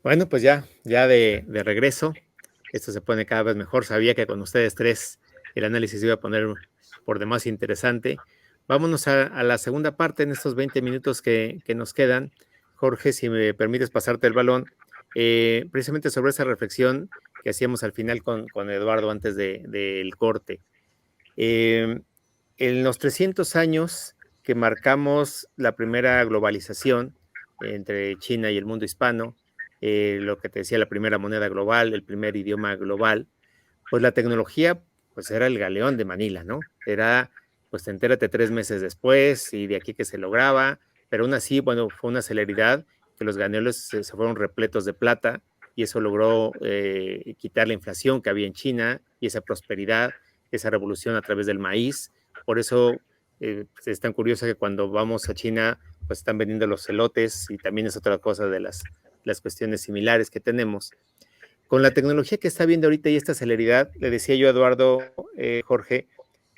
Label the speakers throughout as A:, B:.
A: Bueno, pues ya de regreso. Esto se pone cada vez mejor. Sabía que con ustedes tres el análisis se iba a poner por demás interesante. Vámonos a la segunda parte en estos 20 minutos que nos quedan. Jorge, si me permites pasarte el balón, precisamente sobre esa reflexión que hacíamos al final con Eduardo antes del corte. Eh, en los 300 años que marcamos la primera globalización entre China y el mundo hispano, lo que te decía, la primera moneda global, el primer idioma global, pues la tecnología pues era el galeón de Manila, ¿no? Era, pues entérate 3 meses después y de aquí que se lograba, pero aún así, bueno, fue una celeridad que los galeones se fueron repletos de plata y eso logró quitar la inflación que había en China y esa prosperidad, esa revolución a través del maíz. Por eso pues, es tan curioso que cuando vamos a China, pues están vendiendo los elotes y también es otra cosa de las cuestiones similares que tenemos. Con la tecnología que está viendo ahorita y esta celeridad, le decía yo a Eduardo, Jorge,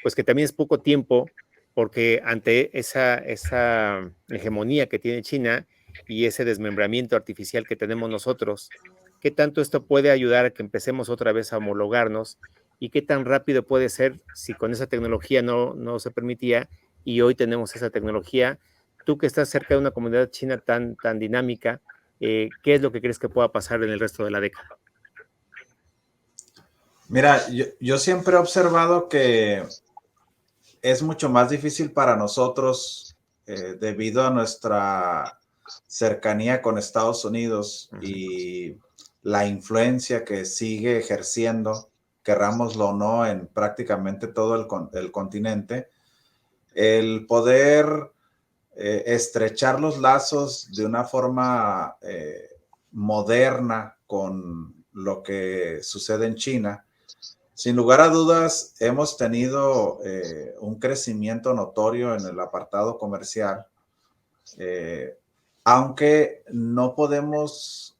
A: pues que también es poco tiempo, porque ante esa hegemonía que tiene China y ese desmembramiento artificial que tenemos nosotros, ¿qué tanto esto puede ayudar a que empecemos otra vez a homologarnos? ¿Y qué tan rápido puede ser si con esa tecnología no se permitía y hoy tenemos esa tecnología? Tú que estás cerca de una comunidad china tan dinámica, ¿qué es lo que crees que pueda pasar en el resto de la década?
B: Mira, yo siempre he observado que es mucho más difícil para nosotros debido a nuestra cercanía con Estados Unidos
A: Uh -huh.
B: y la influencia que sigue ejerciendo, querrámoslo o no, en prácticamente todo el continente, el poder estrechar los lazos de una forma moderna con lo que sucede en China. Sin lugar a dudas, hemos tenido un crecimiento notorio en el apartado comercial, eh, aunque no podemos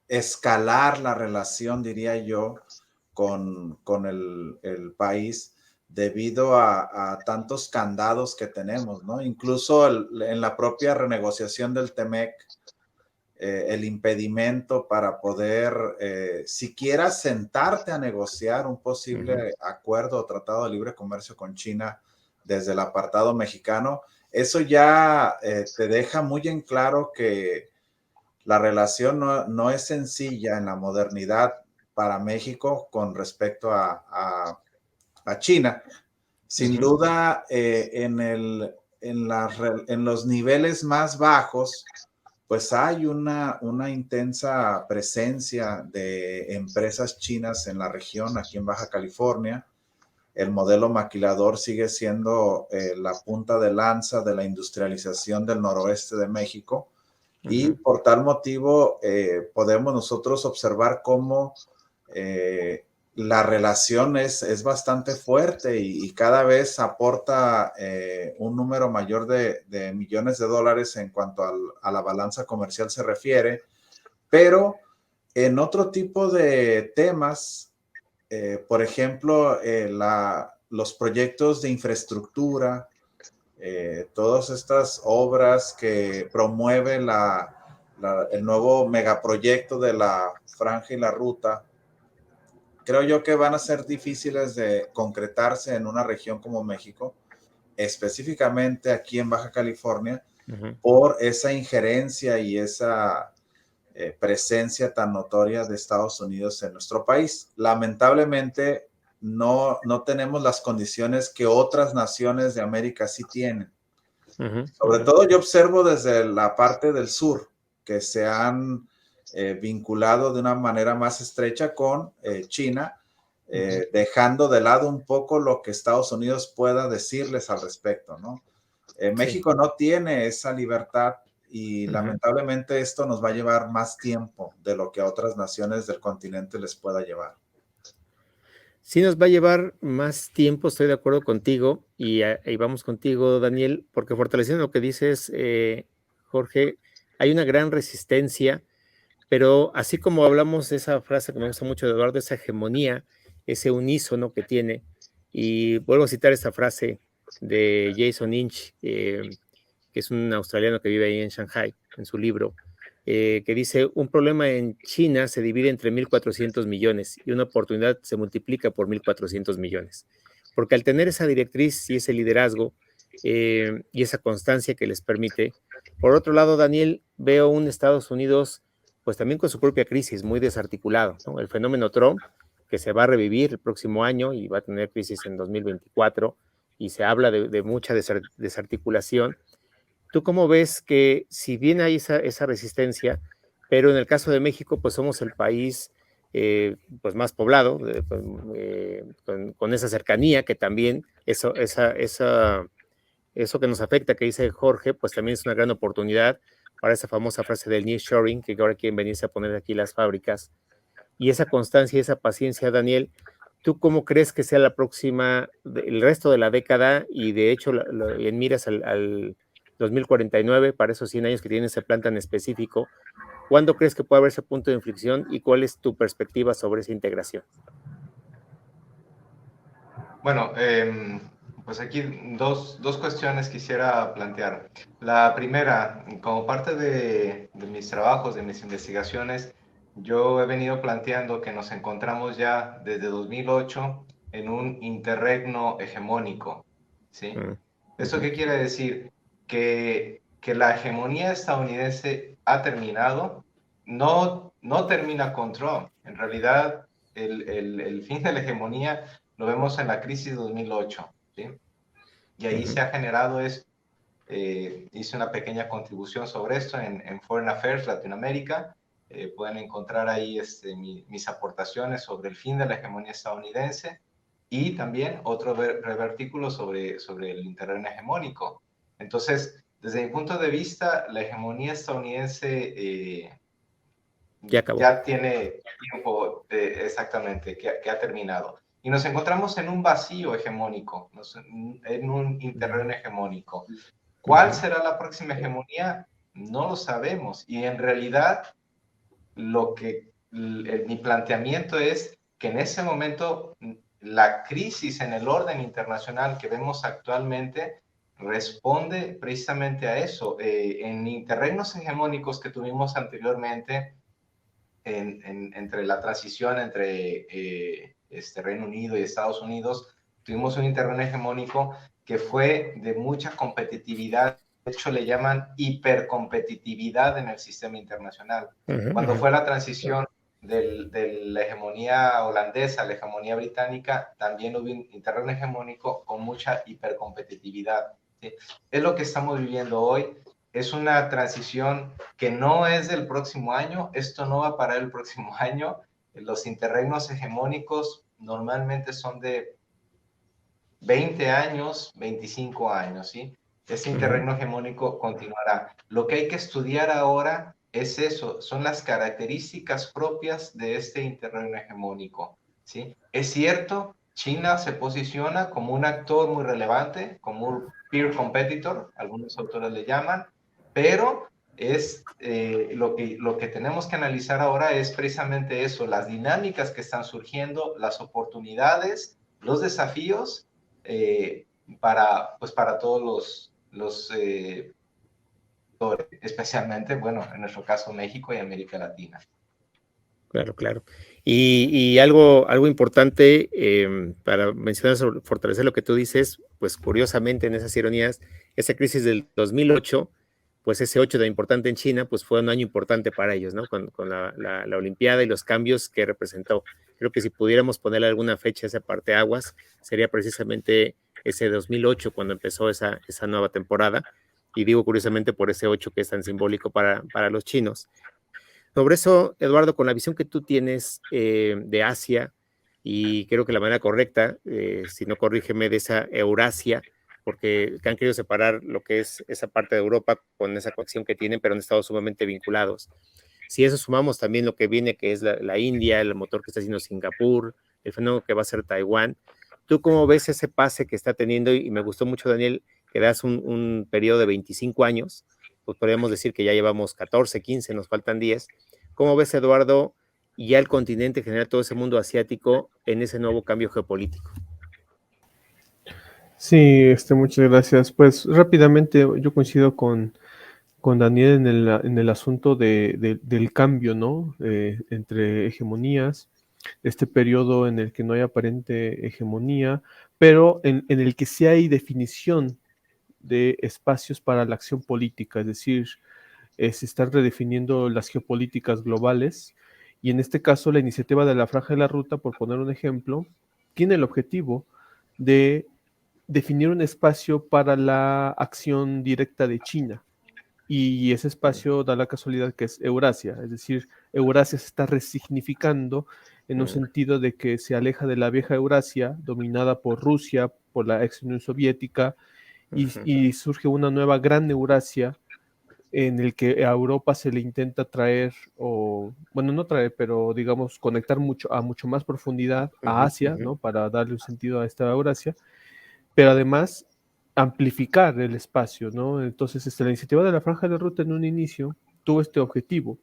B: escalar la relación, diría yo, con el país debido a tantos candados que tenemos, ¿no? Incluso en la propia renegociación del TEMEC, el impedimento para poder siquiera sentarte a negociar un
A: Uh -huh.
B: posible acuerdo o tratado de libre comercio con China desde el apartado mexicano, eso ya te deja muy en claro que la relación no es sencilla en la modernidad para México con respecto a China.
A: Uh
B: Sin
A: -huh.
B: duda, en los niveles más bajos, pues hay una intensa presencia de empresas chinas en la región, aquí en Baja California. El modelo maquilador sigue siendo la punta de lanza de la industrialización del noroeste de México
A: Uh
B: y
A: -huh.
B: por tal motivo podemos nosotros observar cómo la relación es bastante fuerte y cada vez aporta un número mayor de millones de dólares en cuanto a la balanza comercial se refiere, pero en otro tipo de temas, por ejemplo, los proyectos de infraestructura, todas estas obras que promueve el nuevo megaproyecto de la Franja y la Ruta, creo yo que van a ser difíciles de concretarse en una región como México, específicamente aquí en Baja California,
A: Uh -huh.
B: por esa injerencia y esa presencia tan notoria de Estados Unidos en nuestro país. Lamentablemente, no tenemos las condiciones que otras naciones de América sí tienen.
A: Uh -huh. Uh
B: Sobre
A: -huh.
B: todo yo observo desde la parte del sur, que se han vinculado de una manera más estrecha con China,
A: Uh -huh.
B: dejando de lado un poco lo que Estados Unidos pueda decirles al respecto, ¿no?
A: Sí.
B: México no tiene esa libertad y
A: Uh -huh.
B: lamentablemente esto nos va a llevar más tiempo de lo que a otras naciones del continente les pueda llevar.
A: Sí nos va a llevar más tiempo, estoy de acuerdo contigo, y ahí vamos contigo, Daniel, porque fortaleciendo lo que dices, Jorge, hay una gran resistencia, pero así como hablamos de esa frase que me gusta mucho de Eduardo, esa hegemonía, ese unísono que tiene, y vuelvo a citar esta frase de Jason Lynch, que es un australiano que vive ahí en Shanghai, en su libro. que dice, un problema en China se divide entre 1.400 millones y una oportunidad se multiplica por 1.400 millones. Porque al tener esa directriz y ese liderazgo y esa constancia que les permite, por otro lado, Daniel, veo un Estados Unidos pues también con su propia crisis, muy desarticulado, ¿no? El fenómeno Trump, que se va a revivir el próximo año y va a tener crisis en 2024, y se habla de mucha desarticulación. ¿Tú cómo ves que si bien hay esa resistencia, pero en el caso de México, pues somos el país pues más poblado, con esa cercanía que también eso que nos afecta, que dice Jorge, pues también es una gran oportunidad para esa famosa frase del nearshoring, que ahora quieren venirse a poner aquí las fábricas. Y esa constancia y esa paciencia, Daniel, ¿tú cómo crees que sea la próxima, el resto de la década y de hecho en miras al 2049, para esos 100 años que tiene ese plan tan específico? ¿Cuándo crees que puede haber ese punto de inflexión y cuál es tu perspectiva sobre esa integración?
C: Bueno, pues aquí dos cuestiones quisiera plantear. La primera, como parte de mis trabajos, de mis investigaciones, yo he venido planteando que nos encontramos ya desde 2008 en un interregno hegemónico, ¿sí? ¿Eso qué quiere decir? Que la hegemonía estadounidense ha terminado, no termina con Trump. En realidad, el fin de la hegemonía lo vemos en la crisis de 2008, ¿sí? Y ahí se ha generado esto. Hice una pequeña contribución sobre esto en Foreign Affairs Latinoamérica. Pueden encontrar ahí mis aportaciones sobre el fin de la hegemonía estadounidense y también otro revertículo sobre el interregno hegemónico. Entonces, desde mi punto de vista, la hegemonía estadounidense ya tiene tiempo exactamente, que ha terminado. Y nos encontramos en un vacío hegemónico, en un interregno hegemónico. ¿Cuál será la próxima hegemonía? No lo sabemos. Y en realidad, mi planteamiento es que en ese momento la crisis en el orden internacional que vemos actualmente responde precisamente a eso. En interregnos hegemónicos que tuvimos anteriormente, entre la transición entre Reino Unido y Estados Unidos, tuvimos un interregno hegemónico que fue de mucha competitividad. De hecho, le llaman hipercompetitividad en el sistema internacional. Cuando fue la transición de la hegemonía holandesa a la hegemonía británica, también hubo un interregno hegemónico con mucha hipercompetitividad, ¿sí? Es lo que estamos viviendo hoy. Es una transición que no es del próximo año, esto no va a parar el próximo año. Los interregnos hegemónicos normalmente son de 20 años, 25 años, ¿sí? Ese interregno hegemónico continuará. Lo que hay que estudiar ahora es eso, son las características propias de este interregno hegemónico, ¿sí? Es cierto, China se posiciona como un actor muy relevante, como un peer competitor, algunos autores le llaman, pero lo que tenemos que analizar ahora es precisamente eso, las dinámicas que están surgiendo, las oportunidades, los desafíos para todos los especialmente, bueno, en nuestro caso México y América Latina.
A: Claro, claro. Y algo importante para mencionar sobre fortalecer lo que tú dices, pues curiosamente en esas ironías, esa crisis del 2008, pues ese 8 de importante en China, pues fue un año importante para ellos, ¿no? Con la Olimpiada y los cambios que representó. Creo que si pudiéramos ponerle alguna fecha a esa parteaguas, sería precisamente ese 2008 cuando empezó esa nueva temporada. Y digo curiosamente por ese 8 que es tan simbólico para los chinos. Sobre eso, Eduardo, con la visión que tú tienes de Asia, y creo que la manera correcta, si no corrígeme, de esa Eurasia, porque han querido separar lo que es esa parte de Europa con esa conexión que tienen, pero han estado sumamente vinculados. Si eso sumamos también lo que viene, que es la India, el motor que está haciendo Singapur, el fenómeno que va a ser Taiwán, ¿tú cómo ves ese pase que está teniendo? Y me gustó mucho, Daniel, que das un periodo de 25 años, pues podríamos decir que ya llevamos 14, 15, nos faltan 10. ¿Cómo ves, Eduardo, y ya el continente en general, todo ese mundo asiático en ese nuevo cambio geopolítico?
D: Sí, muchas gracias. Pues rápidamente yo coincido con con Daniel en el asunto del cambio, ¿no? Entre hegemonías, este periodo en el que no hay aparente hegemonía, pero en el que sí hay definición de espacios para la acción política, es decir, se están redefiniendo las geopolíticas globales, y en este caso la iniciativa de la Franja de la Ruta, por poner un ejemplo, tiene el objetivo de definir un espacio para la acción directa de China. Y ese espacio da la casualidad que es Eurasia, es decir, Eurasia se está resignificando en un sentido de que se aleja de la vieja Eurasia, dominada por Rusia, por la ex Unión Soviética, y surge una nueva gran Eurasia en el que a Europa se le intenta traer, o bueno, no traer, pero digamos conectar a mucho más profundidad a Asia, ¿no? Para darle un sentido a esta Eurasia, pero además amplificar el espacio, ¿no? Entonces, la iniciativa de la Franja de la Ruta en un inicio tuvo este objetivo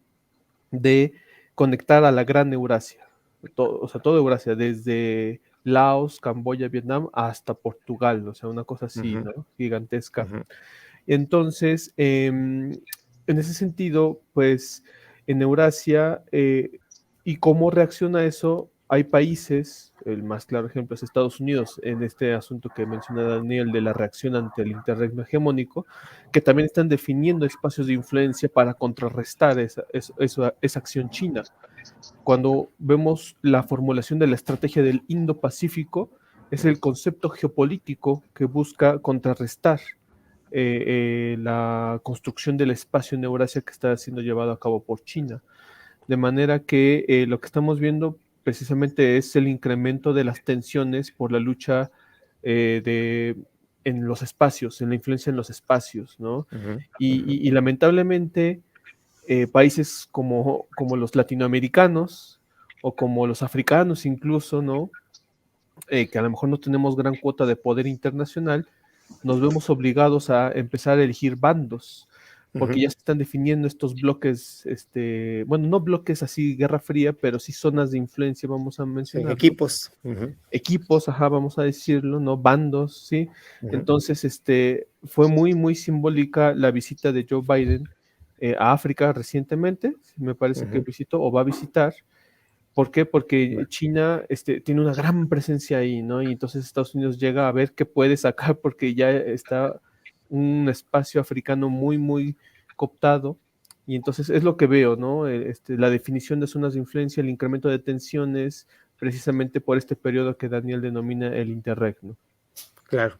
D: de conectar a la gran Eurasia, o sea, toda Eurasia, desde Laos, Camboya, Vietnam, hasta Portugal, o sea, una cosa así, ¿no? Gigantesca. Entonces, en ese sentido, pues, en Eurasia, ¿y cómo reacciona eso? Hay países, el más claro ejemplo es Estados Unidos, en este asunto que menciona Daniel de la reacción ante el interregno hegemónico, que también están definiendo espacios de influencia para contrarrestar esa acción china. Cuando vemos la formulación de la estrategia del Indo-Pacífico, es el concepto geopolítico que busca contrarrestar la construcción del espacio en Eurasia que está siendo llevado a cabo por China. De manera que lo que estamos viendo precisamente es el incremento de las tensiones por la lucha en los espacios, en la influencia en los espacios, ¿no? Y lamentablemente países como los latinoamericanos o como los africanos incluso, ¿no? Que a lo mejor no tenemos gran cuota de poder internacional, nos vemos obligados a empezar a elegir bandos, porque ya se están definiendo estos bloques, bueno, no bloques así, Guerra Fría, pero sí zonas de influencia, vamos a mencionar.
A: Equipos.
D: Equipos, ajá, vamos a decirlo, ¿no? Bandos, ¿sí? Entonces, fue muy, muy simbólica la visita de Joe Biden a África recientemente, me parece que visitó o va a visitar. ¿Por qué? Porque China tiene una gran presencia ahí, ¿no? Y entonces Estados Unidos llega a ver qué puede sacar porque ya está un espacio africano muy, muy cooptado. Y entonces es lo que veo, ¿no? La definición de zonas de influencia, el incremento de tensiones, precisamente por este periodo que Daniel denomina el interregno.
A: Claro.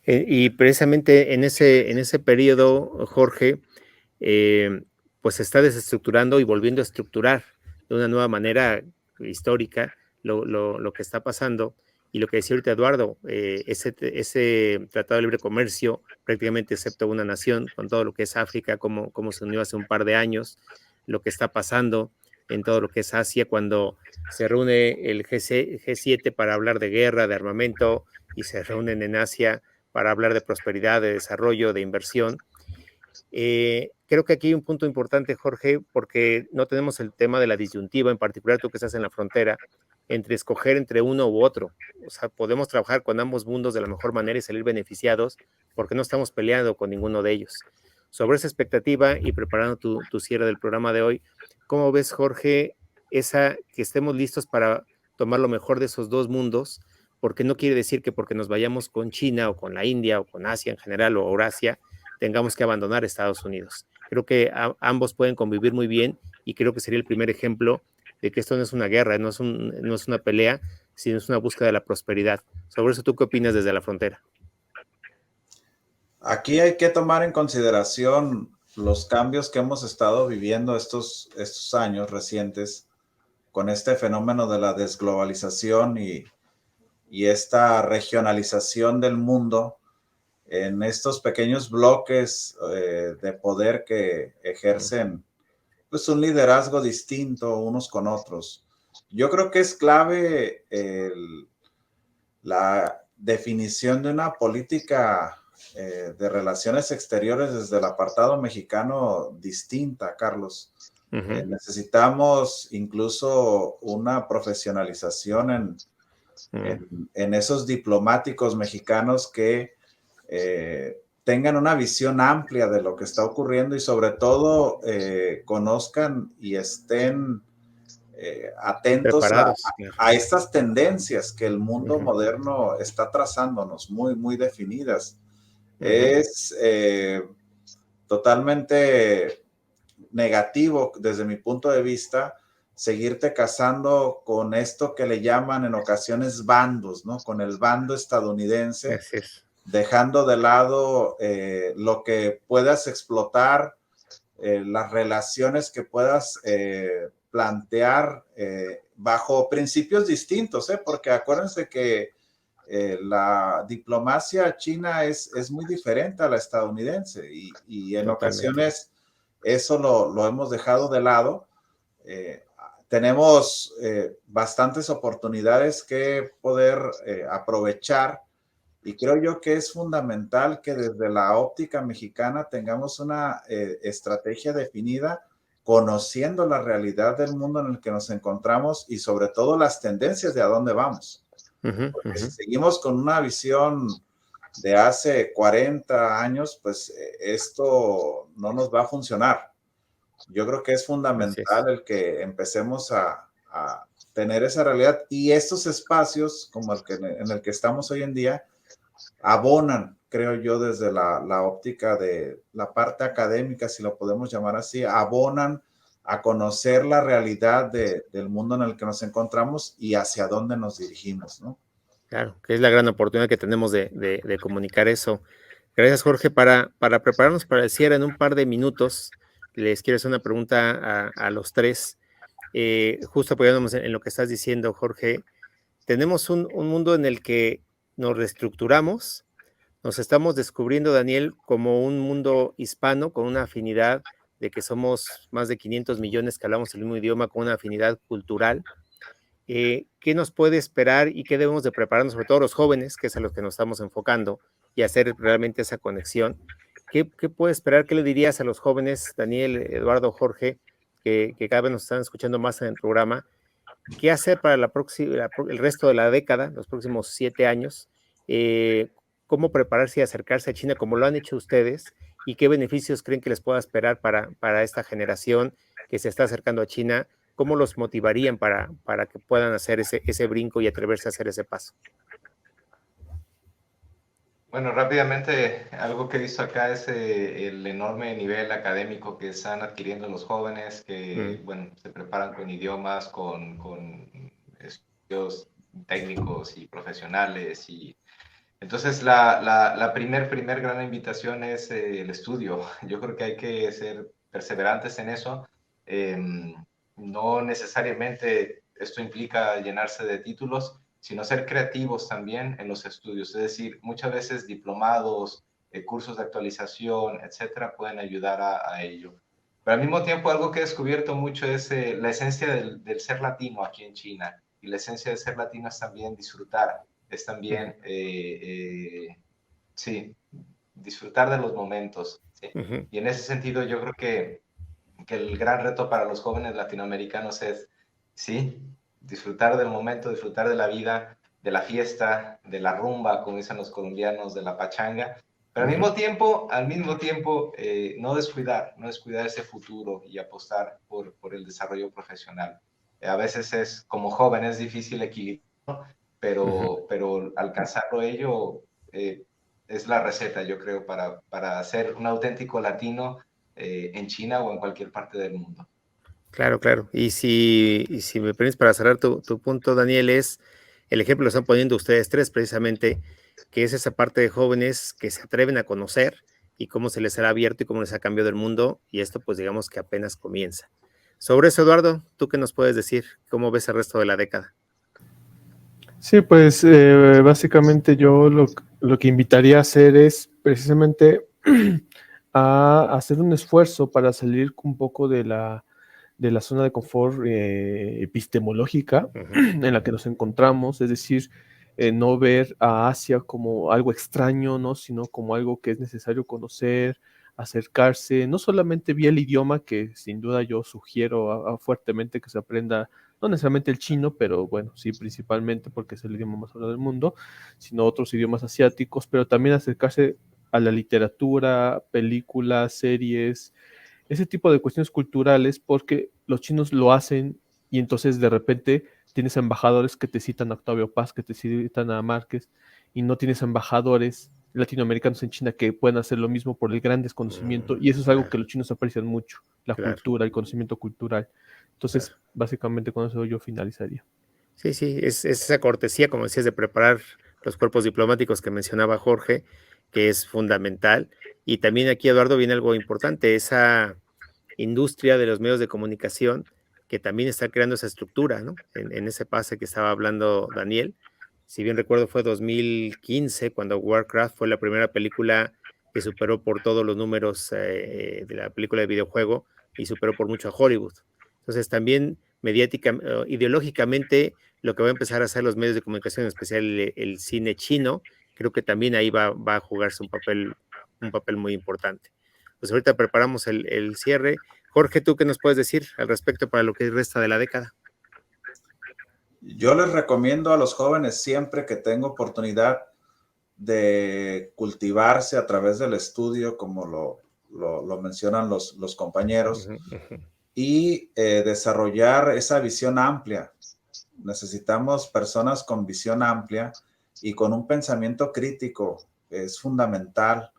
A: Y precisamente en ese periodo, Jorge, pues se está desestructurando y volviendo a estructurar de una nueva manera histórica lo que está pasando. Y lo que decía ahorita Eduardo, ese Tratado de Libre Comercio, prácticamente excepto una nación, con todo lo que es África, como se unió hace un par de años, lo que está pasando en todo lo que es Asia, cuando se reúne el G7 para hablar de guerra, de armamento, y se reúnen en Asia para hablar de prosperidad, de desarrollo, de inversión. Creo que aquí hay un punto importante, Jorge, porque no tenemos el tema de la disyuntiva, en particular tú que estás en la frontera, entre escoger entre uno u otro. O sea, podemos trabajar con ambos mundos de la mejor manera y salir beneficiados porque no estamos peleando con ninguno de ellos. Sobre esa expectativa y preparando tu cierre del programa de hoy, ¿cómo ves, Jorge, que estemos listos para tomar lo mejor de esos dos mundos? Porque no quiere decir que porque nos vayamos con China o con la India o con Asia en general o Eurasia, tengamos que abandonar Estados Unidos. Creo que ambos pueden convivir muy bien y creo que sería el primer ejemplo de que esto no es una guerra, no es una pelea, sino es una búsqueda de la prosperidad. Sobre eso, ¿tú qué opinas desde la frontera?
B: Aquí hay que tomar en consideración los cambios que hemos estado viviendo estos años recientes con este fenómeno de la desglobalización y esta regionalización del mundo en estos pequeños bloques de poder que ejercen pues un liderazgo distinto unos con otros. Yo creo que es clave la definición de una política de relaciones exteriores desde el apartado mexicano distinta, Carlos. Necesitamos incluso una profesionalización en esos diplomáticos mexicanos que tengan una visión amplia de lo que está ocurriendo y sobre todo conozcan y estén atentos
A: Preparados, claro.
B: a estas tendencias que el mundo moderno está trazándonos, muy, muy definidas. Es totalmente negativo desde mi punto de vista seguirte casando con esto que le llaman en ocasiones bandos, ¿no? Con el bando estadounidense,
A: Así es.
B: dejando de lado lo que puedas explotar, las relaciones que puedas plantear bajo principios distintos, porque acuérdense que la diplomacia china es muy diferente a la estadounidense y en ocasiones eso lo hemos dejado de lado. Tenemos bastantes oportunidades que poder aprovechar y creo yo que es fundamental que desde la óptica mexicana tengamos una estrategia definida conociendo la realidad del mundo en el que nos encontramos y sobre todo las tendencias de a dónde vamos. Porque si seguimos con una visión de hace 40 años, pues esto no nos va a funcionar. Yo creo que es fundamental el que empecemos a tener esa realidad y estos espacios como en el que estamos hoy en día abonan, creo yo, desde la óptica de la parte académica, si lo podemos llamar así, abonan a conocer la realidad del mundo en el que nos encontramos y hacia dónde nos dirigimos, ¿no?
A: Claro, que es la gran oportunidad que tenemos de comunicar eso. Gracias, Jorge. Para prepararnos para el cierre en un par de minutos, les quiero hacer una pregunta a los tres. Justo apoyándonos en lo que estás diciendo, Jorge, tenemos un mundo en el que nos reestructuramos, nos estamos descubriendo, Daniel, como un mundo hispano con una afinidad de que somos más de 500 millones que hablamos el mismo idioma, con una afinidad cultural. ¿Qué nos puede esperar y qué debemos de prepararnos, sobre todo los jóvenes, que es a los que nos estamos enfocando, y hacer realmente esa conexión? ¿Qué puede esperar? ¿Qué le dirías a los jóvenes, Daniel, Eduardo, Jorge, que cada vez nos están escuchando más en el programa? ¿Qué hacer para el resto de la década, los próximos 7 años? ¿Cómo prepararse y acercarse a China como lo han hecho ustedes? ¿Y qué beneficios creen que les pueda esperar para esta generación que se está acercando a China? ¿Cómo los motivarían para que puedan hacer ese brinco y atreverse a hacer ese paso?
C: Bueno, rápidamente, algo que he visto acá es el enorme nivel académico que están adquiriendo los jóvenes, que, bueno, se preparan con idiomas, con estudios técnicos y profesionales. Y entonces, la primer gran invitación es el estudio. Yo creo que hay que ser perseverantes en eso. No necesariamente esto implica llenarse de títulos, sino ser creativos también en los estudios. Es decir, muchas veces diplomados, cursos de actualización, etcétera, pueden ayudar a ello. Pero al mismo tiempo, algo que he descubierto mucho es la esencia del ser latino aquí en China. Y la esencia de ser latino es también disfrutar, es también, sí, disfrutar de los momentos. ¿Sí? Y en ese sentido, yo creo que el gran reto para los jóvenes latinoamericanos es, sí, disfrutar del momento, disfrutar de la vida, de la fiesta, de la rumba, como dicen los colombianos, de la pachanga, pero al mismo tiempo no descuidar ese futuro y apostar por el desarrollo profesional. A veces como joven es difícil equilibrar, pero alcanzarlo ello es la receta, yo creo, para ser un auténtico latino en China o en cualquier parte del mundo.
A: Claro, claro. Y si me permites para cerrar tu punto, Daniel, es el ejemplo lo están poniendo ustedes tres precisamente, que es esa parte de jóvenes que se atreven a conocer y cómo se les ha abierto y cómo les ha cambiado el mundo, y esto pues digamos que apenas comienza. Sobre eso, Eduardo, ¿tú qué nos puedes decir? ¿Cómo ves el resto de la década?
D: Sí, pues básicamente yo lo que invitaría a hacer es precisamente a hacer un esfuerzo para salir un poco de la zona de confort epistemológica en la que nos encontramos, es decir, no ver a Asia como algo extraño, ¿no? Sino como algo que es necesario conocer, acercarse, no solamente vía el idioma, que sin duda yo sugiero fuertemente que se aprenda, no necesariamente el chino, pero bueno, sí, principalmente porque es el idioma más hablado del mundo, sino otros idiomas asiáticos, pero también acercarse a la literatura, películas, series, ese tipo de cuestiones culturales, porque los chinos lo hacen y entonces de repente tienes embajadores que te citan a Octavio Paz, que te citan a Márquez, y no tienes embajadores latinoamericanos en China que puedan hacer lo mismo por el gran desconocimiento, y eso es algo
A: Claro,
D: que los chinos aprecian mucho, la
A: claro,
D: cultura, el conocimiento cultural. Entonces,
A: claro.
D: básicamente con eso yo finalizaría.
A: Sí, sí, es esa cortesía, como decías, de preparar los cuerpos diplomáticos que mencionaba Jorge, que es fundamental. Y también aquí, Eduardo, viene algo importante, esa industria de los medios de comunicación que también está creando esa estructura, ¿no? En ese pase que estaba hablando Daniel. Si bien recuerdo, fue 2015 cuando Warcraft fue la primera película que superó por todos los números de la película de videojuego y superó por mucho a Hollywood. Entonces, también ideológicamente, lo que va a empezar a hacer los medios de comunicación, en especial el cine chino, creo que también ahí va a jugarse un papel muy importante. Pues ahorita preparamos el cierre. Jorge, ¿tú qué nos puedes decir al respecto para lo que resta de la década?
B: Yo les recomiendo a los jóvenes siempre que tenga oportunidad de cultivarse a través del estudio, como lo mencionan los compañeros, y desarrollar esa visión amplia. Necesitamos personas con visión amplia y con un pensamiento crítico. Es fundamental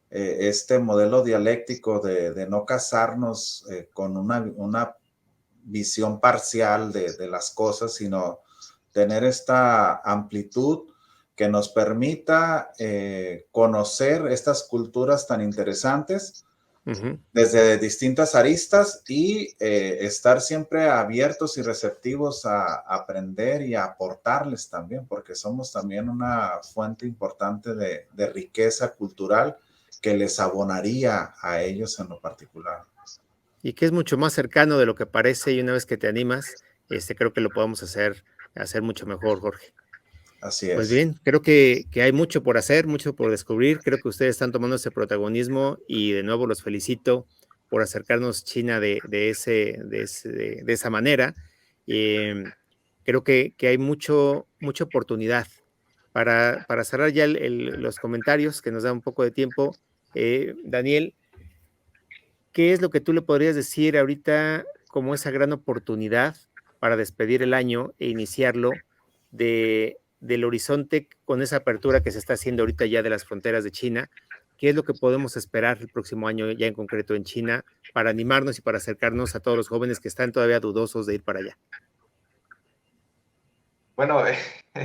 B: este modelo dialéctico de no casarnos con una visión parcial de las cosas, sino tener esta amplitud que nos permita conocer estas culturas tan interesantes desde distintas aristas y estar siempre abiertos y receptivos a aprender y a aportarles también, porque somos también una fuente importante de riqueza cultural que les abonaría a ellos en lo particular.
A: Y que es mucho más cercano de lo que parece, y una vez que te animas, creo que lo podemos hacer mucho mejor, Jorge.
B: Así
A: Pues
B: es.
A: bien, creo que hay mucho por hacer, mucho por descubrir. Creo que ustedes están tomando ese protagonismo y de nuevo los felicito por acercarnos China de esa manera. Creo que hay mucha oportunidad. Para cerrar ya los comentarios, que nos da un poco de tiempo, Daniel, ¿qué es lo que tú le podrías decir ahorita como esa gran oportunidad para despedir el año e iniciarlo del horizonte con esa apertura que se está haciendo ahorita ya de las fronteras de China? ¿Qué es lo que podemos esperar el próximo año ya en concreto en China para animarnos y para acercarnos a todos los jóvenes que están todavía dudosos de ir para allá?
C: Bueno,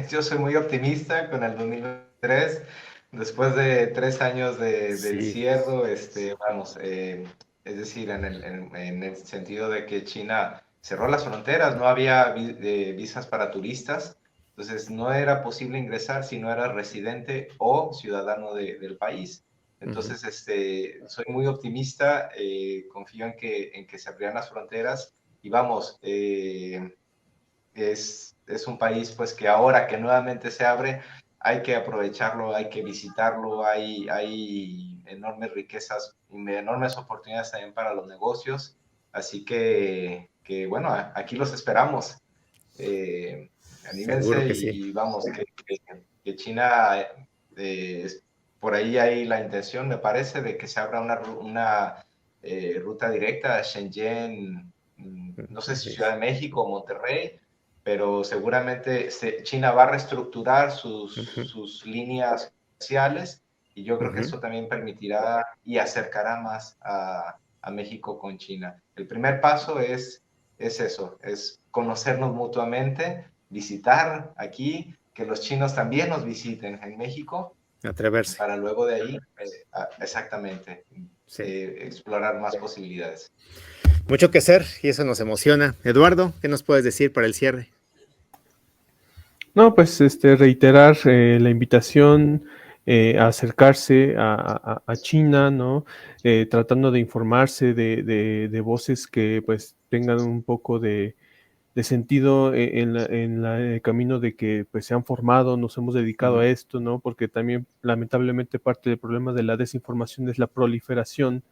C: yo soy muy optimista con el 2023. Después de 3 años de
A: Sí.
C: encierro, vamos, es decir, en el sentido de que China cerró las fronteras, no había visas para turistas, entonces no era posible ingresar si no era residente o ciudadano del país. Entonces, soy muy optimista, confío en que se abrirán las fronteras y vamos, es un país pues que ahora que nuevamente se abre, hay que aprovecharlo, hay que visitarlo, hay enormes riquezas, enormes oportunidades también para los negocios, así que bueno, aquí los esperamos.
A: Seguro
C: Anímense
A: que sí.
C: y vamos, que China, por ahí hay la intención, me parece, de que se abra una ruta directa a Shenzhen, no sé si Ciudad de México o Monterrey, pero seguramente China va a reestructurar sus líneas comerciales y yo creo que eso también permitirá y acercará más a México con China. El primer paso es eso, es conocernos mutuamente, visitar aquí, que los chinos también nos visiten en México,
A: Atreverse.
C: para luego de ahí, exactamente,
A: Sí.
C: explorar más posibilidades.
A: Mucho que hacer y eso nos emociona. Eduardo, ¿qué nos puedes decir para el cierre?
D: No, pues reiterar la invitación a acercarse a China, ¿no? Tratando de informarse de voces que pues tengan un poco de sentido en el camino de que pues se han formado, nos hemos dedicado a esto, ¿no? Porque también lamentablemente parte del problema de la desinformación es la proliferación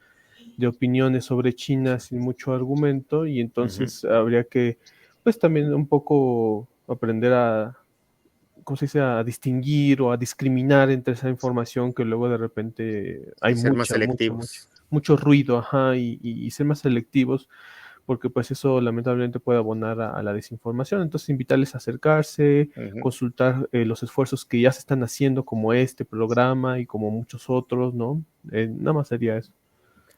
D: de opiniones sobre China sin mucho argumento, y entonces habría que pues también un poco aprender a ¿cómo se dice?, a distinguir o a discriminar entre esa información que luego de repente hay
A: ser más selectivos.
D: mucho ruido, ajá, y ser más selectivos, porque pues eso lamentablemente puede abonar a la desinformación. Entonces invitarles a acercarse, consultar los esfuerzos que ya se están haciendo, como este programa y como muchos otros, ¿no? Nada más sería eso.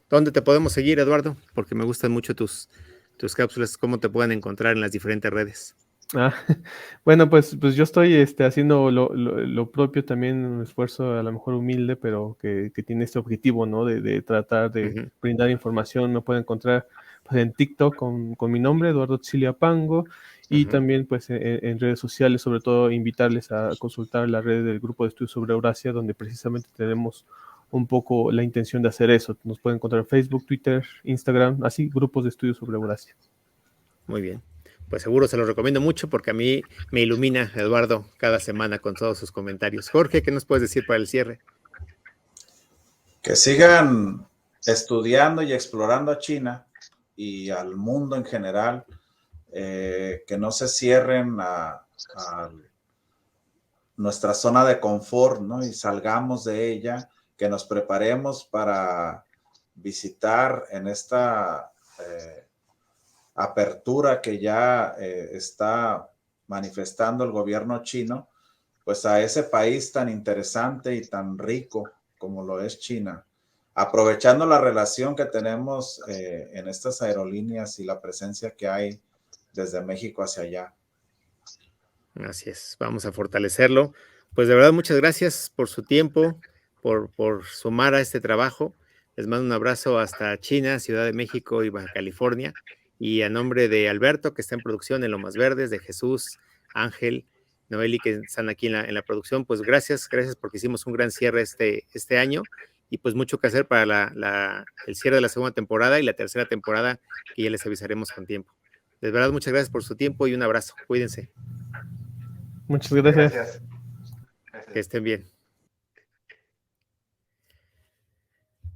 A: ¿Dónde te podemos seguir, Eduardo? Porque me gustan mucho tus cápsulas, cómo te pueden encontrar en las diferentes redes.
D: Bueno, pues yo estoy haciendo lo propio también, un esfuerzo a lo mejor humilde, pero que tiene este objetivo, ¿no? De tratar de brindar información. Me pueden encontrar pues, en TikTok con mi nombre, Eduardo Tsilia Pango, y también pues en redes sociales, sobre todo invitarles a consultar la red del Grupo de Estudios sobre Eurasia, donde precisamente tenemos un poco la intención de hacer eso. Nos pueden encontrar en Facebook, Twitter, Instagram, así, Grupos de Estudios sobre Eurasia.
A: Muy bien. Pues seguro se los recomiendo mucho porque a mí me ilumina Eduardo cada semana con todos sus comentarios. Jorge, ¿qué nos puedes decir para el cierre?
B: Que sigan estudiando y explorando a China y al mundo en general, que no se cierren a nuestra zona de confort, ¿no? Y salgamos de ella, que nos preparemos para visitar en esta apertura que ya está manifestando el gobierno chino, pues a ese país tan interesante y tan rico como lo es China, aprovechando la relación que tenemos en estas aerolíneas y la presencia que hay desde México hacia allá.
A: Así es, vamos a fortalecerlo. Pues de verdad, muchas gracias por su tiempo, por sumar a este trabajo. Les mando un abrazo hasta China, Ciudad de México y Baja California. Y a nombre de Alberto, que está en producción en Lomas Verdes, de Jesús, Ángel, Noeli, que están aquí en la producción, pues gracias porque hicimos un gran cierre este año y pues mucho que hacer para el cierre de la segunda temporada y la tercera temporada, que ya les avisaremos con tiempo. De verdad, muchas gracias por su tiempo y un abrazo. Cuídense.
D: Muchas gracias.
C: Gracias.
A: Que estén bien.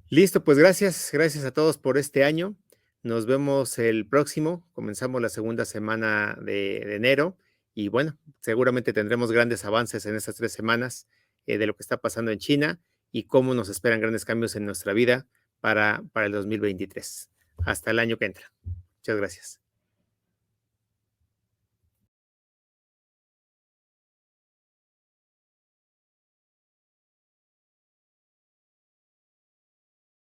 A: Listo, pues gracias a todos por este año. Nos vemos el próximo. Comenzamos la segunda semana de enero y bueno, seguramente tendremos grandes avances en estas 3 semanas de lo que está pasando en China y cómo nos esperan grandes cambios en nuestra vida para el 2023. Hasta el año que entra. Muchas gracias.